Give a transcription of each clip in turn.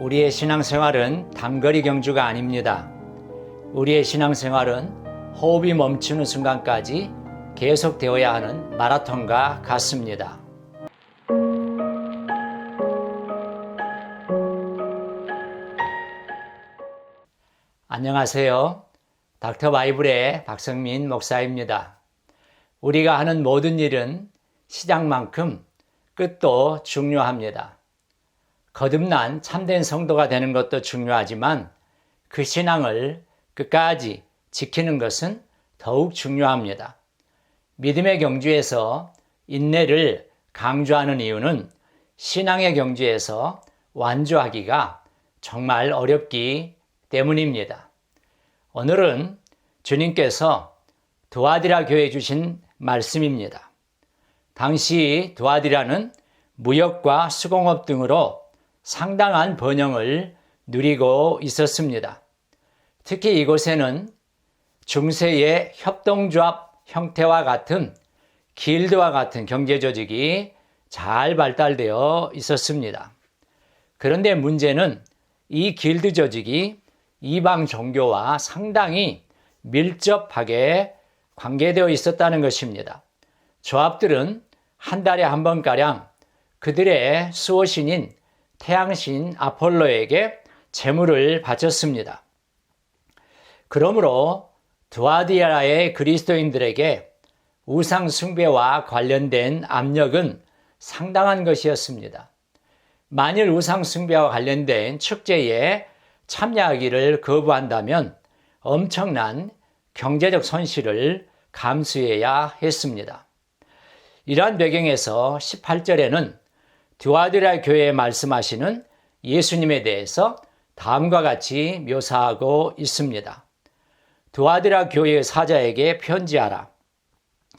우리의 신앙생활은 단거리 경주가 아닙니다. 우리의 신앙생활은 호흡이 멈추는 순간까지 계속되어야 하는 마라톤과 같습니다. 안녕하세요. 닥터 바이블의 박성민 목사입니다. 우리가 하는 모든 일은 시작만큼 끝도 중요합니다. 거듭난 참된 성도가 되는 것도 중요하지만 그 신앙을 끝까지 지키는 것은 더욱 중요합니다. 믿음의 경주에서 인내를 강조하는 이유는 신앙의 경주에서 완주하기가 정말 어렵기 때문입니다. 오늘은 주님께서 두아디라 교회에 주신 말씀입니다. 당시 두아디라는 무역과 수공업 등으로 상당한 번영을 누리고 있었습니다. 특히 이곳에는 중세의 협동조합 형태와 같은 길드와 같은 경제 조직이 잘 발달되어 있었습니다. 그런데 문제는 이 길드 조직이 이방 종교와 상당히 밀접하게 관계되어 있었다는 것입니다. 조합들은 한 달에 한 번가량 그들의 수호신인 태양신 아폴로에게 제물을 바쳤습니다. 그러므로 두아디라의 그리스도인들에게 우상 숭배와 관련된 압력은 상당한 것이었습니다. 만일 우상 숭배와 관련된 축제에 참여하기를 거부한다면 엄청난 경제적 손실을 감수해야 했습니다. 이러한 배경에서 18절에는 두아디라 교회에 말씀하시는 예수님에 대해서 다음과 같이 묘사하고 있습니다. 두아디라 교회의 사자에게 편지하라.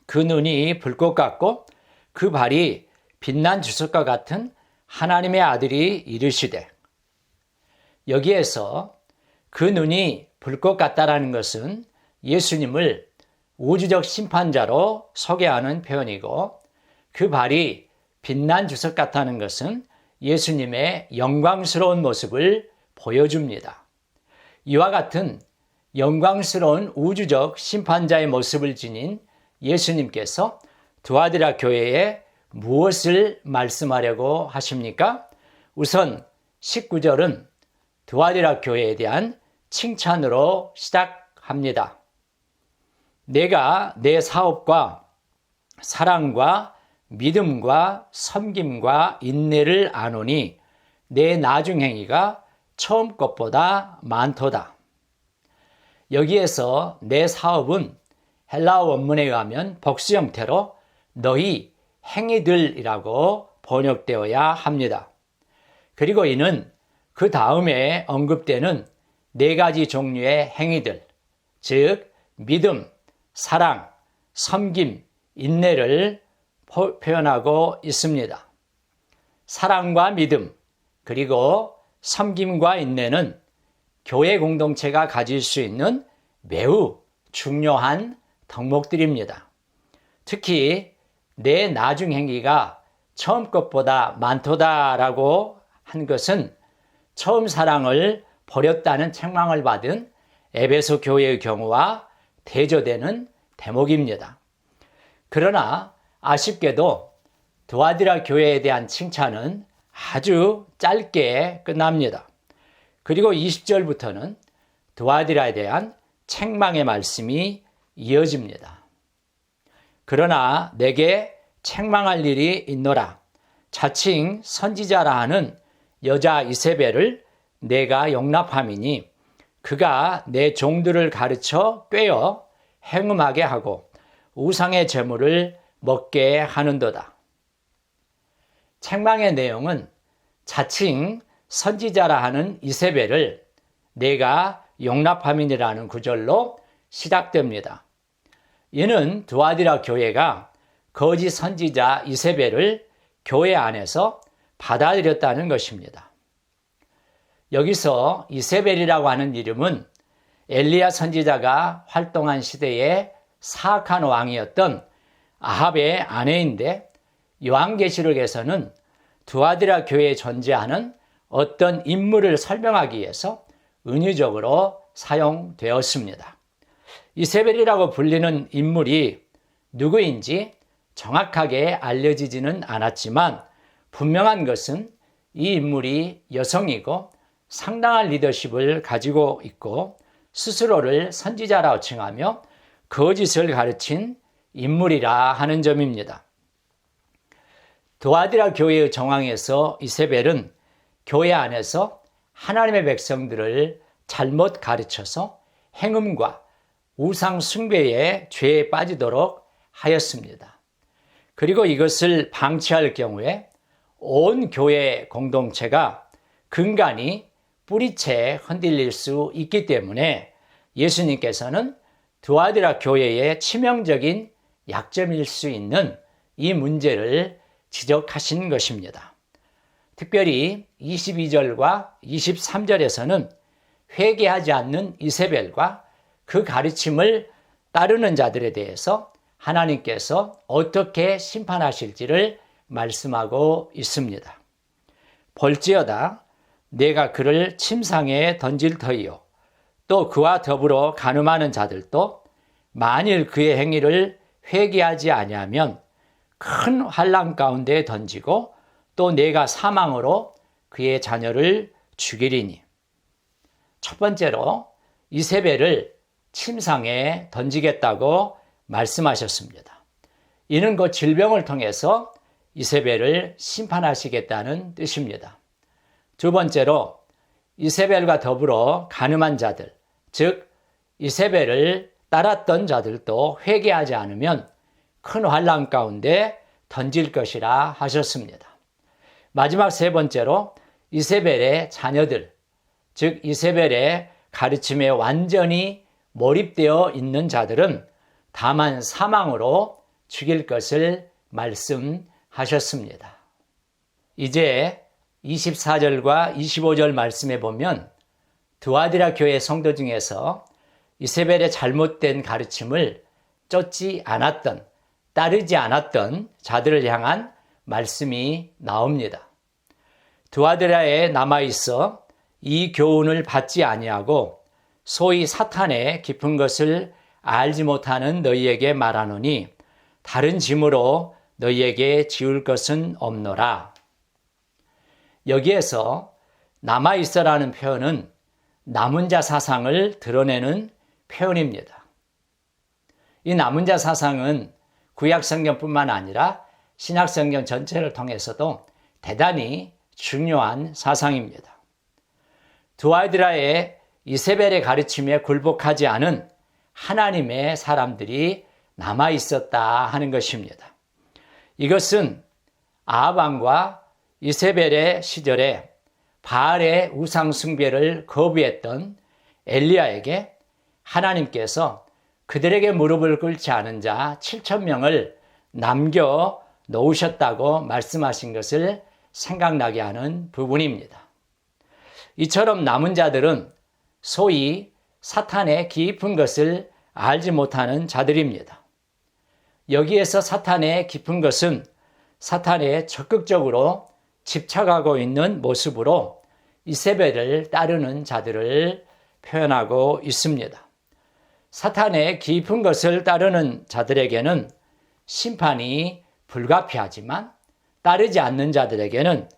그 눈이 불꽃 같고 그 발이 빛난 주석과 같은 하나님의 아들이 이르시되. 여기에서 그 눈이 불꽃 같다라는 것은 예수님을 우주적 심판자로 소개하는 표현이고, 그 발이 빛난 주석 같다는 것은 예수님의 영광스러운 모습을 보여줍니다. 이와 같은 영광스러운 우주적 심판자의 모습을 지닌 예수님께서 두아디라 교회에 무엇을 말씀하려고 하십니까? 우선 19절은 두아디라 교회에 대한 칭찬으로 시작합니다. 내가 내 사업과 사랑과 믿음과 섬김과 인내를 아노니 내 나중 행위가 처음 것보다 많도다. 여기에서 내 사업은 헬라어 원문에 의하면 복수 형태로 너희 행위들이라고 번역되어야 합니다. 그리고 이는 그 다음에 언급되는 네 가지 종류의 행위들, 즉 믿음, 사랑, 섬김, 인내를 표현하고 있습니다. 사랑과 믿음, 그리고 섬김과 인내는 교회 공동체가 가질 수 있는 매우 중요한 덕목들입니다. 특히 내 나중 행위가 처음 것보다 많도다라고 한 것은 처음 사랑을 버렸다는 책망을 받은 에베소 교회의 경우와 대조되는 대목입니다. 그러나 아쉽게도 두아디라 교회에 대한 칭찬은 아주 짧게 끝납니다. 그리고 20절부터는 두아디라에 대한 책망의 말씀이 이어집니다. 그러나 내게 책망할 일이 있노라. 자칭 선지자라 하는 여자 이세벨을 내가 용납함이니 그가 내 종들을 가르쳐 꿰어 행음하게 하고 우상의 제물을 먹게 하는도다. 책망의 내용은 자칭 선지자라 하는 이세벨을 내가 용납함이니라는 구절로 시작됩니다. 이는 두아디라 교회가 거짓 선지자 이세벨을 교회 안에서 받아들였다는 것입니다. 여기서 이세벨이라고 하는 이름은 엘리야 선지자가 활동한 시대의 사악한 왕이었던 아합의 아내인데, 요한계시록에서는 두아디라 교회에 존재하는 어떤 인물을 설명하기 위해서 은유적으로 사용되었습니다. 이세벨이라고 불리는 인물이 누구인지 정확하게 알려지지는 않았지만 분명한 것은 이 인물이 여성이고 상당한 리더십을 가지고 있고 스스로를 선지자라고 칭하며 거짓을 가르친 인물이라 하는 점입니다. 두아디라 교회의 정황에서 이세벨은 교회 안에서 하나님의 백성들을 잘못 가르쳐서 행음과 우상 숭배의 죄에 빠지도록 하였습니다. 그리고 이것을 방치할 경우에 온 교회 공동체가 근간이 뿌리채 흔들릴 수 있기 때문에 예수님께서는 두아디라 교회의 치명적인 약점일 수 있는 이 문제를 지적하신 것입니다. 특별히 22절과 23절에서는 회개하지 않는 이세벨과 그 가르침을 따르는 자들에 대해서 하나님께서 어떻게 심판하실지를 말씀하고 있습니다. 볼지어다 내가 그를 침상에 던질 터이요 또 그와 더불어 간음하는 자들도 만일 그의 행위를 회개하지 아니하면 큰 환난 가운데 던지고 또 내가 사망으로 그의 자녀를 죽이리니. 첫 번째로 이세벨을 침상에 던지겠다고 말씀하셨습니다. 이는 그 질병을 통해서 이세벨을 심판하시겠다는 뜻입니다. 두 번째로 이세벨과 더불어 간음한 자들, 즉 이세벨을 따랐던 자들도 회개하지 않으면 큰 환난 가운데 던질 것이라 하셨습니다. 마지막 세 번째로 이세벨의 자녀들, 즉 이세벨의 가르침에 완전히 몰입되어 있는 자들은 다만 사망으로 죽일 것을 말씀하셨습니다. 이제 24절과 25절 말씀에 보면 두아디라 교회 성도 중에서 이세벨의 잘못된 가르침을 쫓지 않았던, 따르지 않았던 자들을 향한 말씀이 나옵니다. 두아디라에 남아있어 이 교훈을 받지 아니하고 소위 사탄의 깊은 것을 알지 못하는 너희에게 말하노니 다른 짐으로 너희에게 지울 것은 없노라. 여기에서 남아있어라는 표현은 남은 자 사상을 드러내는 표현입니다. 이 남은 자 사상은 구약성경뿐만 아니라 신약성경 전체를 통해서도 대단히 중요한 사상입니다. 두아디라의 이세벨의 가르침에 굴복하지 않은 하나님의 사람들이 남아있었다 하는 것입니다. 이것은 아합 왕과 이세벨의 시절에 바알의 우상 숭배를 거부했던 엘리야에게 하나님께서 그들에게 무릎을 꿇지 않은 자 7,000명을 남겨 놓으셨다고 말씀하신 것을 생각나게 하는 부분입니다. 이처럼 남은 자들은 소위 사탄의 깊은 것을 알지 못하는 자들입니다. 여기에서 사탄의 깊은 것은 사탄에 적극적으로 집착하고 있는 모습으로 이세벨을 따르는 자들을 표현하고 있습니다. 사탄의 깊은 것을 따르는 자들에게는 심판이 불가피하지만 따르지 않는 자들에게는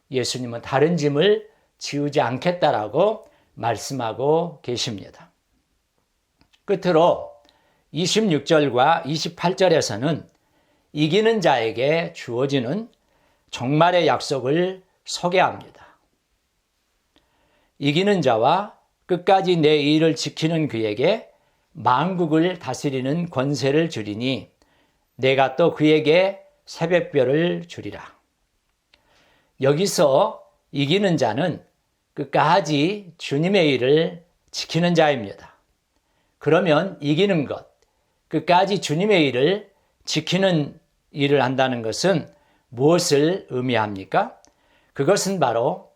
예수님은 다른 짐을 지우지 않겠다라고 말씀하고 계십니다. 끝으로 26절과 28절에서는 이기는 자에게 주어지는 종말의 약속을 소개합니다. 이기는 자와 끝까지 내 의를 지키는 그에게 만국을 다스리는 권세를 주리니 내가 또 그에게 새벽별을 주리라. 여기서 이기는 자는 끝까지 주님의 일을 지키는 자입니다. 그러면 이기는 것, 끝까지 주님의 일을 지키는 일을 한다는 것은 무엇을 의미합니까? 그것은 바로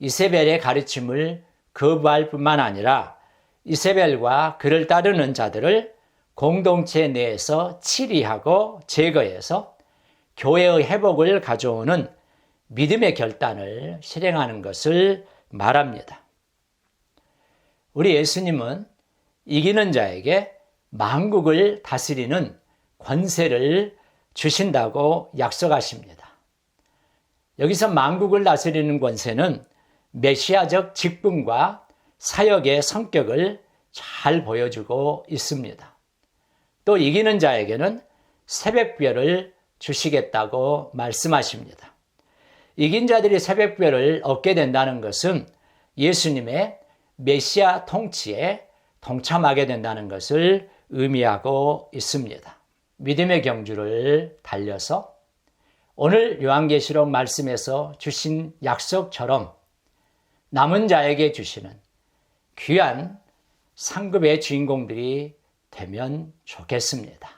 이세벨의 가르침을 거부할 뿐만 아니라 이세벨과 그를 따르는 자들을 공동체 내에서 치리하고 제거해서 교회의 회복을 가져오는 믿음의 결단을 실행하는 것을 말합니다. 우리 예수님은 이기는 자에게 만국을 다스리는 권세를 주신다고 약속하십니다. 여기서 만국을 다스리는 권세는 메시아적 직분과 사역의 성격을 잘 보여주고 있습니다. 또 이기는 자에게는 새벽별을 주시겠다고 말씀하십니다. 이긴 자들이 새벽별을 얻게 된다는 것은 예수님의 메시아 통치에 동참하게 된다는 것을 의미하고 있습니다. 믿음의 경주를 달려서 오늘 요한계시록 말씀에서 주신 약속처럼 남은 자에게 주시는 귀한 상급의 주인공들이 되면 좋겠습니다.